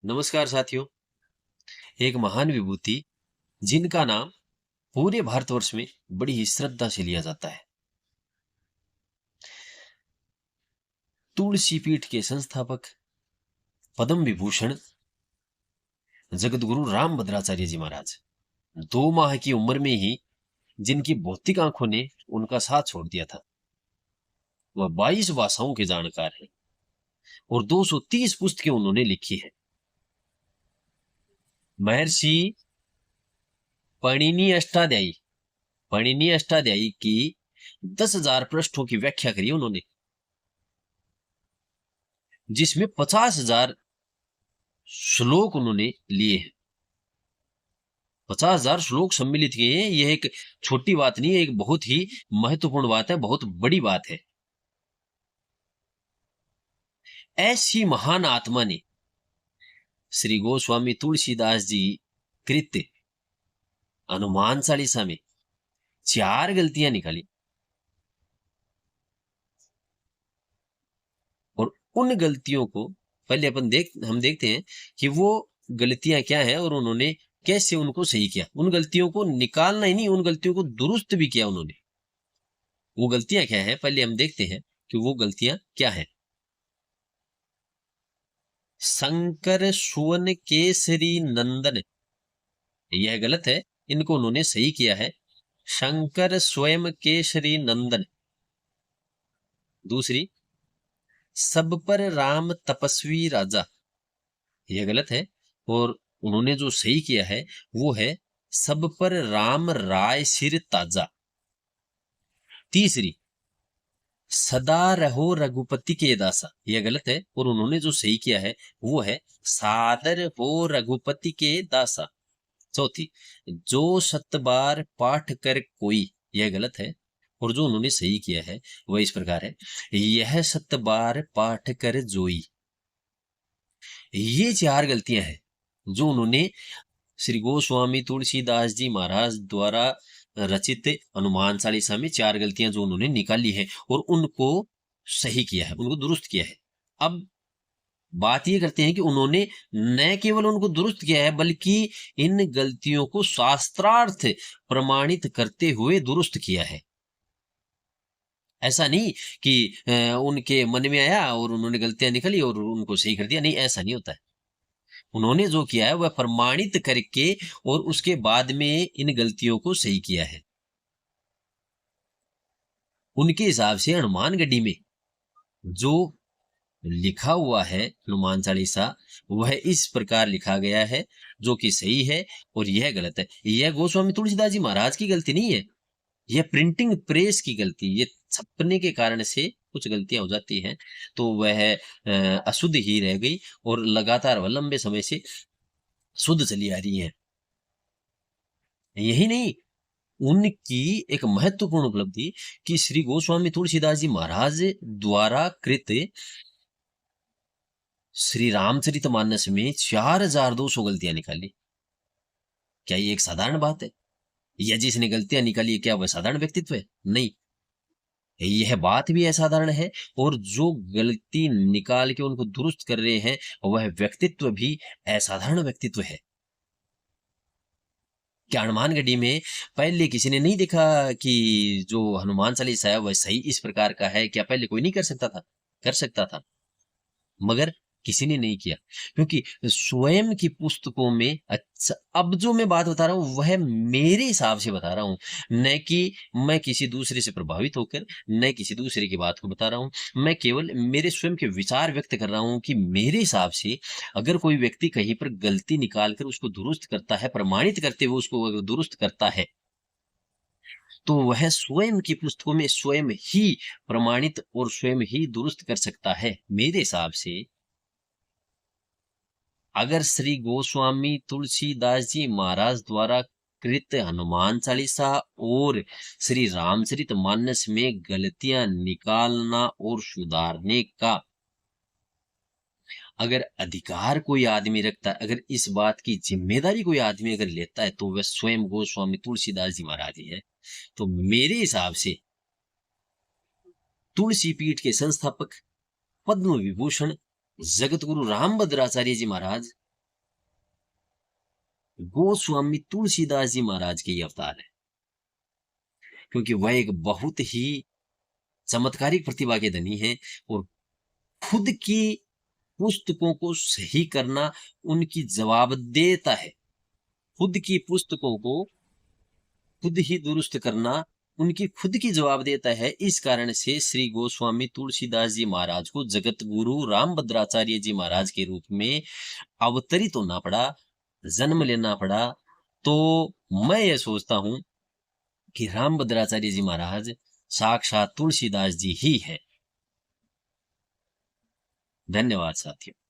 नमस्कार साथियों। एक महान विभूति जिनका नाम पूरे भारतवर्ष में बड़ी ही श्रद्धा से लिया जाता है, तुलसी पीठ के संस्थापक पद्म विभूषण जगत गुरु रामभद्राचार्य जी महाराज 2 माह की उम्र में ही जिनकी भौतिक आंखों ने उनका साथ छोड़ दिया था, वह 22 भाषाओं के जानकार हैं और 230 पुस्तकें उन्होंने लिखी है। महर्षि पणिनि अष्टाध्यायी की 10,000 पृष्ठों की व्याख्या करी उन्होंने, जिसमें 50,000 श्लोक उन्होंने लिए हैं। 50,000 श्लोक सम्मिलित किए हैं। यह एक छोटी बात नहीं है, एक बहुत ही महत्वपूर्ण बात है, बहुत बड़ी बात है। ऐसी महान आत्मा ने श्री गोस्वामी तुलसीदास जी कृत हनुमान चालीसा में 4 गलतियां निकाली और उन गलतियों को पहले हम देखते हैं कि वो गलतियां क्या है और उन्होंने कैसे उनको सही किया। उन गलतियों को निकालना ही नहीं, उन गलतियों को दुरुस्त भी किया उन्होंने। वो गलतियां क्या है, पहले हम देखते हैं कि वो गलतियां क्या है। शंकर सुवन केसरी नंदन, यह गलत है, इनको उन्होंने सही किया है। शंकर स्वयं केसरी नंदन। दूसरी, सब पर राम तपस्वी राजा, यह गलत है और उन्होंने जो सही किया है वो है सब पर राम राय सिर ताजा। तीसरी, सदा रहो रघुपति के दासा, यह गलत है और उन्होंने जो सही किया है वो है सादर हो रघुपति के दासा। चौथी, जो 7 बार पाठ कर कोई, यह गलत है और जो उन्होंने सही किया है वह इस प्रकार है, यह 7 बार पाठ कर जोई। ये 4 गलतियां हैं जो उन्होंने श्री गोस्वामी तुलसीदास जी महाराज द्वारा रचित हनुमान चालीसा में 4 गलतियां जो उन्होंने निकाली है और उनको सही किया है, उनको दुरुस्त किया है। अब बात ये करते हैं कि उन्होंने न केवल उनको दुरुस्त किया है बल्कि इन गलतियों को शास्त्रार्थ प्रमाणित करते हुए दुरुस्त किया है। ऐसा नहीं कि उनके मन में आया और उन्होंने गलतियां निकाली और उनको सही कर दिया, नहीं, ऐसा नहीं होता है। उन्होंने जो किया है वह प्रमाणित करके और उसके बाद में इन गलतियों को सही किया है। उनके हिसाब से हनुमान गढ़ी में जो लिखा हुआ है हनुमान चालीसा, वह इस प्रकार लिखा गया है जो कि सही है और यह गलत है। यह गोस्वामी तुलसीदास जी महाराज की गलती नहीं है, यह प्रिंटिंग प्रेस की गलती, ये छपने के कारण से कुछ गलतियां हो जाती हैं तो वह अशुद्ध ही रह गई और लगातार वह लंबे समय से शुद्ध चली आ रही है। यही नहीं, उनकी एक महत्वपूर्ण उपलब्धि कि श्री गोस्वामी तुलसीदास जी महाराज द्वारा कृत श्री रामचरितमानस में 4,200 गलतियां निकाली। क्या ये एक साधारण बात है? या जिसने गलतियां निकाली क्या वह साधारण व्यक्तित्व है? नहीं, यह बात भी असाधारण है और जो गलती निकाल के उनको दुरुस्त कर रहे हैं वह व्यक्तित्व भी असाधारण व्यक्तित्व है। क्या हनुमानगढ़ी में पहले किसी ने नहीं देखा कि जो हनुमान चालीसा है वह सही इस प्रकार का है? क्या पहले कोई नहीं कर सकता था? कर सकता था, मगर किसी ने नहीं किया, क्योंकि स्वयं की पुस्तकों में, अच्छा अब जो मैं बात बता रहा हूं वह मेरे हिसाब से बता रहा हूं, न कि मैं किसी दूसरे से प्रभावित होकर न किसी दूसरे की बात को बता रहा हूं। मैं केवल मेरे स्वयं के विचार व्यक्त कर रहा हूं कि मेरे हिसाब से अगर कोई व्यक्ति कहीं पर गलती निकाल कर उसको दुरुस्त करता है, प्रमाणित करते हुए उसको अगर दुरुस्त करता है, तो वह स्वयं की पुस्तकों में स्वयं ही प्रमाणित और स्वयं ही दुरुस्त कर सकता है। मेरे हिसाब से अगर श्री गोस्वामी तुलसीदास जी महाराज द्वारा कृत हनुमान चालीसा और श्री रामचरित मानस में गलतियां निकालना और सुधारने का अगर अधिकार कोई आदमी रखता है, अगर इस बात की जिम्मेदारी कोई आदमी अगर लेता है, तो वह स्वयं गोस्वामी तुलसीदास जी महाराज ही है। तो मेरे हिसाब से तुलसी पीठ के संस्थापक पद्म विभूषण जगत गुरु रामभद्राचार्य जी महाराज गोस्वामी तुलसीदास जी महाराज के ये अवतार है, क्योंकि वह एक बहुत ही चमत्कारिक प्रतिभा के धनी हैं और खुद की पुस्तकों को सही करना उनकी जवाबदेहता है। खुद की पुस्तकों को खुद ही दुरुस्त करना उनकी खुद की जवाबदेहता है। इस कारण से श्री गोस्वामी तुलसीदास जी महाराज को जगत गुरु रामभद्राचार्य जी महाराज के रूप में अवतरित होना पड़ा, जन्म लेना पड़ा। तो मैं ये सोचता हूं कि रामभद्राचार्य जी महाराज साक्षात तुलसीदास जी ही है। धन्यवाद साथियों।